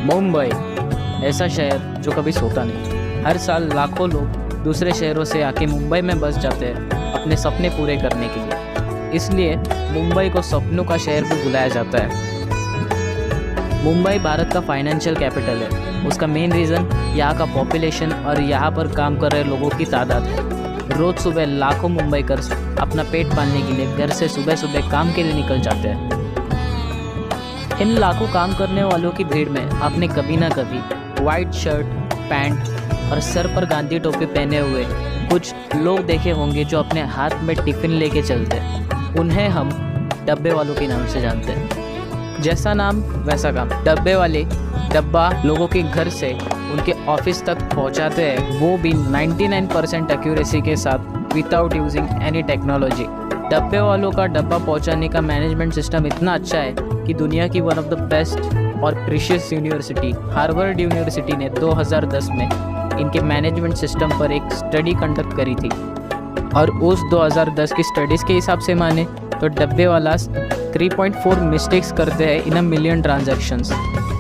मुंबई ऐसा शहर जो कभी सोता नहीं। हर साल लाखों लोग दूसरे शहरों से आके मुंबई में बस जाते हैं अपने सपने पूरे करने के लिए। इसलिए मुंबई को सपनों का शहर भी बुलाया जाता है। मुंबई भारत का फाइनेंशियल कैपिटल है। उसका मेन रीज़न यहाँ का पॉपुलेशन और यहाँ पर काम कर रहे लोगों की तादाद है। रोज़ सुबह लाखों मुंबईकर्स अपना पेट पालने के लिए घर से सुबह सुबह काम के लिए निकल जाते हैं। इन लाखों काम करने वालों की भीड़ में आपने कभी ना कभी वाइट शर्ट, पैंट और सर पर गांधी टोपी पहने हुए कुछ लोग देखे होंगे जो अपने हाथ में टिफ़िन लेके चलते हैं। उन्हें हम डब्बे वालों के नाम से जानते हैं। जैसा नाम वैसा काम। डब्बे वाले डब्बा लोगों के घर से उनके ऑफिस तक पहुंचाते हैं, वो भी 99% एक्यूरेसी के साथ विदाउट यूजिंग एनी टेक्नोलॉजी। डब्बे वालों का डब्बा पहुंचाने का मैनेजमेंट सिस्टम इतना अच्छा है कि दुनिया की वन ऑफ द बेस्ट और प्रीशियस यूनिवर्सिटी हार्वर्ड यूनिवर्सिटी ने 2010 में इनके मैनेजमेंट सिस्टम पर एक स्टडी कंडक्ट करी थी, और उस 2010 की स्टडीज़ के हिसाब से माने तो डब्बे वाला 3.4 मिस्टेक्स करते हैं इन अ मिलियन ट्रांजैक्शंस।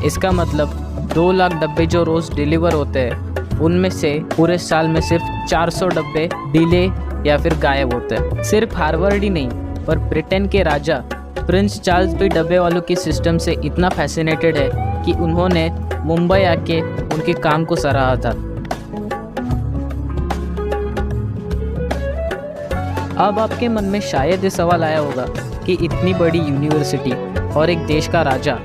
इसका मतलब 2 लाख डब्बे जो रोज़ डिलीवर होते हैं उनमें से पूरे साल में सिर्फ 400 डब्बे डिले या फिर गायब होते हैं। सिर्फ हार्वर्ड ही नहीं पर ब्रिटेन के राजा प्रिंस चार्ल्स भी डब्बे वालों की सिस्टम से इतना फैसिनेटेड है कि उन्होंने मुंबई आके उनके काम को सराहा था। अब आपके मन में शायद ये सवाल आया होगा कि इतनी बड़ी यूनिवर्सिटी और एक देश का राजा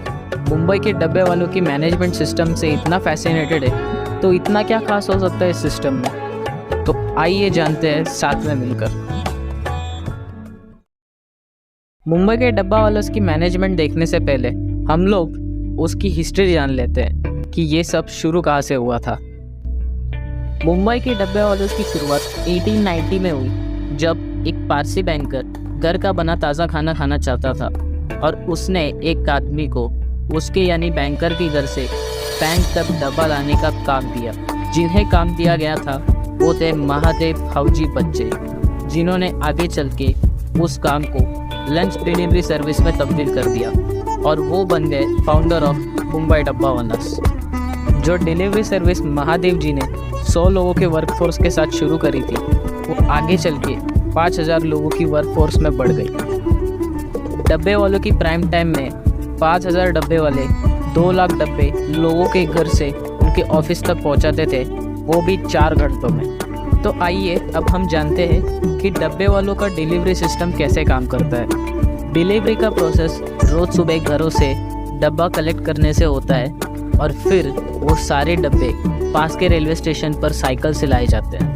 मुंबई के डब्बे वालों की मैनेजमेंट सिस्टम से इतना फैसिनेटेड है, तो इतना क्या खास हो सकता है इस सिस्टम में। तो आइए जानते हैं साथ में मिलकर। मुंबई के डब्बा वालों की मैनेजमेंट देखने से पहले हम लोग उसकी हिस्ट्री जान लेते हैं कि ये सब शुरू कहाँ से हुआ था। मुंबई के डब्बे वालों की शुरुआत 1890 में हुई, जब एक पारसी बैंकर घर का बना ताज़ा खाना खाना चाहता था और उसने एक आदमी को उसके यानी बैंकर के घर से बैंक तक डब्बा लाने का काम दिया। जिन्हें काम दिया गया था वो थे महादेव हाउजी बच्चे, जिन्होंने आगे चल के उस काम को लंच डिलीवरी सर्विस में तब्दील कर दिया और वो बन गए फाउंडर ऑफ मुंबई डब्बा वालास। जो डिलीवरी सर्विस महादेव जी ने 100 लोगों के वर्कफोर्स के साथ शुरू करी थी, वो आगे चल के 5000 लोगों की वर्कफोर्स में बढ़ गई। डब्बे वालों की प्राइम टाइम में 5000 डब्बे वाले 2 लाख डब्बे लोगों के घर से उनके ऑफिस तक पहुंचाते थे, वो भी 4 घंटों में। तो आइए अब हम जानते हैं कि डब्बे वालों का डिलीवरी सिस्टम कैसे काम करता है। डिलीवरी का प्रोसेस रोज़ सुबह घरों से डब्बा कलेक्ट करने से होता है और फिर वो सारे डब्बे पास के रेलवे स्टेशन पर साइकिल से लाए जाते हैं।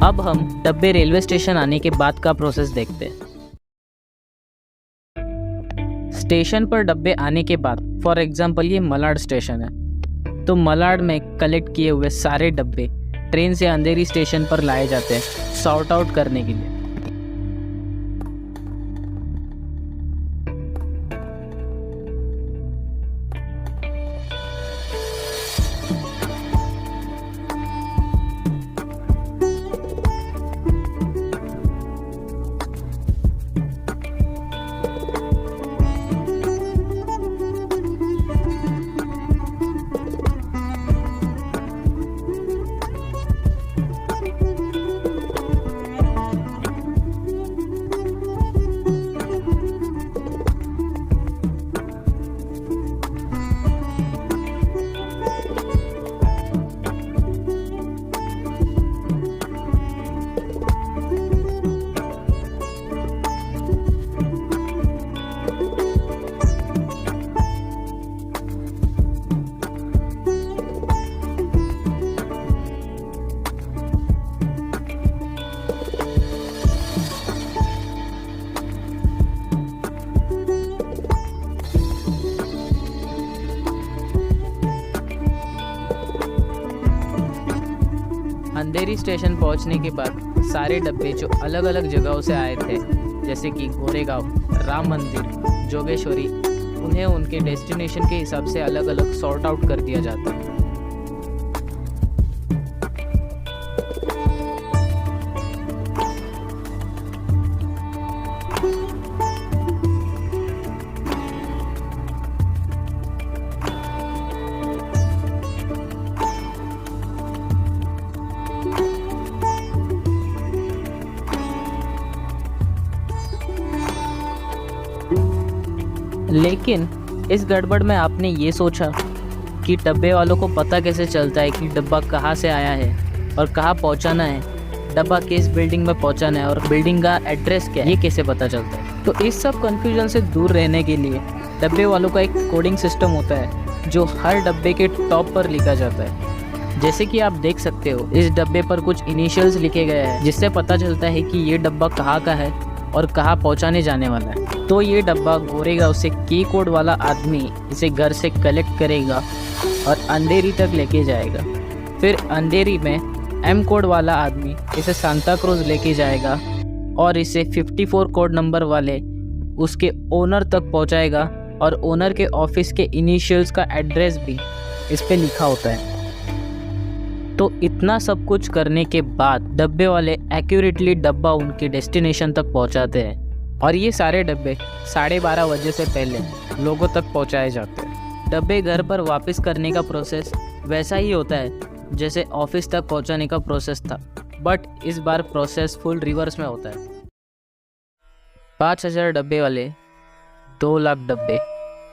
अब हम डब्बे रेलवे स्टेशन आने के बाद का प्रोसेस देखते हैं। स्टेशन पर डब्बे आने के बाद, फॉर एग्जांपल ये मलाड स्टेशन है, तो मलाड में कलेक्ट किए हुए सारे डब्बे ट्रेन से अंधेरी स्टेशन पर लाए जाते हैं सॉर्ट आउट करने के लिए। अंधेरी स्टेशन पहुंचने के बाद सारे डब्बे जो अलग अलग जगहों से आए थे, जैसे कि गोरेगांव, राम मंदिर, जोगेश्वरी, उन्हें उनके डेस्टिनेशन के हिसाब से अलग अलग सॉर्ट आउट कर दिया जाता है। लेकिन इस गड़बड़ में आपने ये सोचा कि डब्बे वालों को पता कैसे चलता है कि डब्बा कहाँ से आया है और कहाँ पहुँचाना है, डब्बा किस बिल्डिंग में पहुँचाना है और बिल्डिंग का एड्रेस क्या है, ये कैसे पता चलता है। तो इस सब कन्फ्यूजन से दूर रहने के लिए डब्बे वालों का एक कोडिंग सिस्टम होता है जो हर डब्बे के टॉप पर लिखा जाता है। जैसे कि आप देख सकते हो, इस डब्बे पर कुछ इनिशियल्स लिखे गए हैं जिससे पता चलता है कि ये डब्बा कहाँ का है और कहाँ पहुँचाने जाने वाला है। तो ये डब्बा गोरेगा उसे की कोड वाला आदमी इसे घर से कलेक्ट करेगा और अंधेरी तक लेके जाएगा। फिर अंधेरी में एम कोड वाला आदमी इसे सांता क्रूज लेके जाएगा और इसे 54 कोड नंबर वाले उसके ओनर तक पहुंचाएगा और ओनर के ऑफिस के इनिशियल्स का एड्रेस भी इस पे लिखा होता है। तो इतना सब कुछ करने के बाद डब्बे वाले एक्यूरेटली डब्बा उनके डेस्टिनेशन तक पहुंचाते हैं और ये सारे डब्बे 12:30 बजे से पहले लोगों तक पहुंचाए जाते हैं। डब्बे घर पर वापस करने का प्रोसेस वैसा ही होता है जैसे ऑफिस तक पहुंचाने का प्रोसेस था, बट इस बार प्रोसेस फुल रिवर्स में होता है। 5000 डब्बे वाले 2 लाख डब्बे,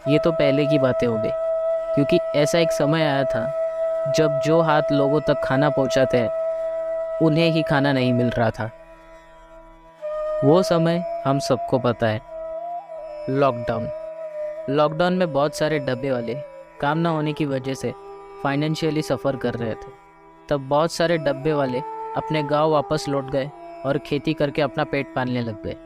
ये तो पहले की बातें हो गई, क्योंकि ऐसा एक समय आया था जब जो हाथ लोगों तक खाना पहुंचाते हैं उन्हें ही खाना नहीं मिल रहा था। वो समय हम सबको पता है, लॉकडाउन में बहुत सारे डब्बे वाले काम ना होने की वजह से फाइनेंशियली सफ़र कर रहे थे। तब बहुत सारे डब्बे वाले अपने गांव वापस लौट गए और खेती करके अपना पेट पालने लग गए।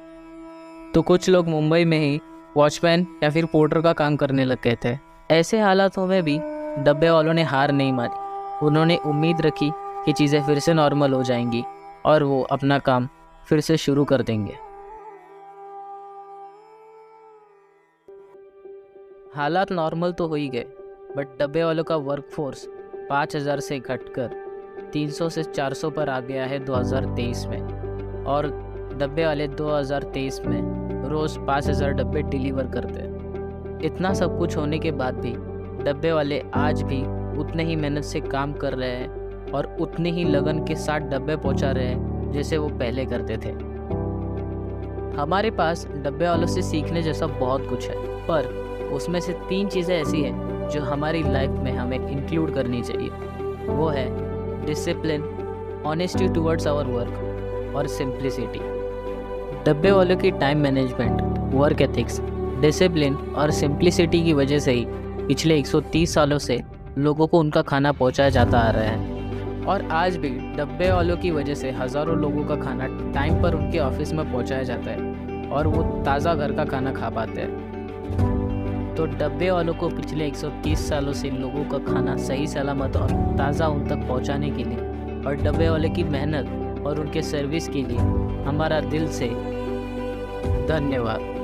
तो कुछ लोग मुंबई में ही वॉचमैन या फिर पोर्टर का काम करने लग गए थे। ऐसे हालातों में भी डब्बे वालों ने हार नहीं मारी। उन्होंने उम्मीद रखी कि चीज़ें फिर से नॉर्मल हो जाएंगी और वो अपना काम फिर से शुरू कर देंगे। हालात नॉर्मल तो हो ही गए, बट डब्बे वालों का वर्कफोर्स 5000 से घटकर 300 से 400 पर आ गया है 2023 में, और डब्बे वाले 2023 में रोज़ 5000 डब्बे डिलीवर करते हैं। इतना सब कुछ होने के बाद भी डब्बे वाले आज भी उतने ही मेहनत से काम कर रहे हैं और उतने ही लगन के साथ डब्बे पहुंचा रहे हैं जैसे वो पहले करते थे। हमारे पास डब्बे वालों से सीखने जैसा बहुत कुछ है, पर उसमें से 3 चीज़ें ऐसी हैं जो हमारी लाइफ में हमें इंक्लूड करनी चाहिए। वो है discipline, honesty towards our work और सिंप्लिसिटी। डब्बे वालों की time management, work ethics, discipline और सिंप्लिसिटी की वजह से ही पिछले 130 सालों से लोगों को उनका खाना पहुंचाया जाता आ रहा है, और आज भी डब्बे वालों की वजह से हज़ारों लोगों का खाना टाइम पर उनके ऑफिस में पहुंचाया जाता है और वो ताज़ा घर का खाना खा पाते हैं। तो डब्बे वालों को पिछले 130 सालों से लोगों का खाना सही सलामत और ताज़ा उन तक पहुंचाने के लिए और डब्बे वाले की मेहनत और उनके सर्विस के लिए हमारा दिल से धन्यवाद।